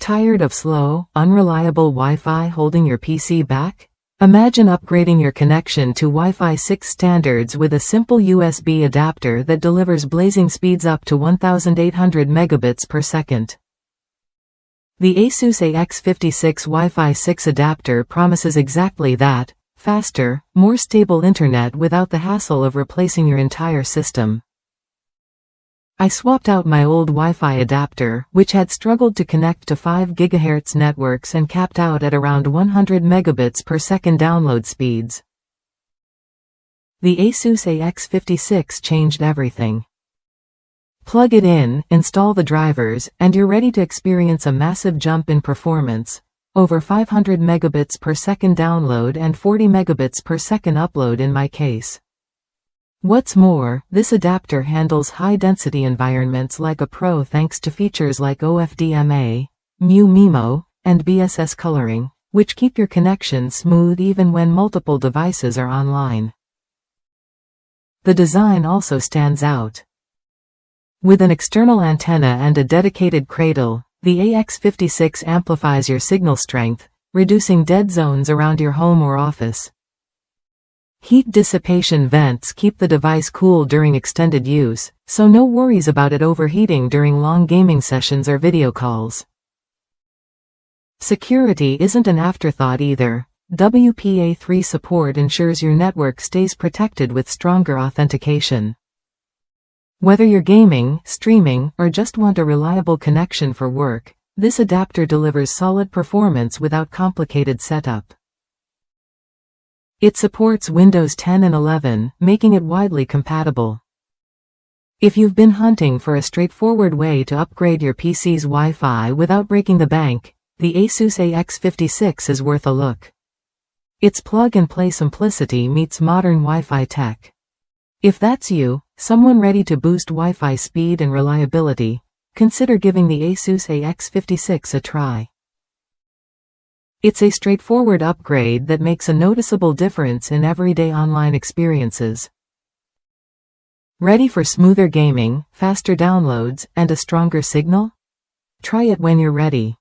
Tired of slow, unreliable Wi-Fi holding your PC back? Imagine upgrading your connection to Wi-Fi 6 standards with a simple USB adapter that delivers blazing speeds up to 1800 megabits per second. The ASUS AX56 Wi-Fi 6 adapter promises exactly that: faster, more stable internet without the hassle of replacing your entire system. I swapped out my old Wi-Fi adapter, which had struggled to connect to 5 GHz networks and capped out at around 100 megabits per second download speeds. The ASUS AX56 changed everything. Plug it in, install the drivers, and you're ready to experience a massive jump in performance. Over 500 megabits per second download and 40 megabits per second upload in my case. What's more, this adapter handles high-density environments like a pro thanks to features like OFDMA, MU-MIMO, and BSS coloring, which keep your connection smooth even when multiple devices are online. The design also stands out. With an external antenna and a dedicated cradle, the AX56 amplifies your signal strength, reducing dead zones around your home or office. Heat dissipation vents keep the device cool during extended use, so no worries about it overheating during long gaming sessions or video calls. Security isn't an afterthought either. WPA3 support ensures your network stays protected with stronger authentication. Whether you're gaming, streaming, or just want a reliable connection for work, this adapter delivers solid performance without complicated setup. It supports Windows 10 and 11, making it widely compatible. If you've been hunting for a straightforward way to upgrade your PC's Wi-Fi without breaking the bank, the ASUS AX56 is worth a look. Its plug-and-play simplicity meets modern Wi-Fi tech. If that's you, someone ready to boost Wi-Fi speed and reliability, consider giving the ASUS AX56 a try. It's a straightforward upgrade that makes a noticeable difference in everyday online experiences. Ready for smoother gaming, faster downloads, and a stronger signal? Try it when you're ready.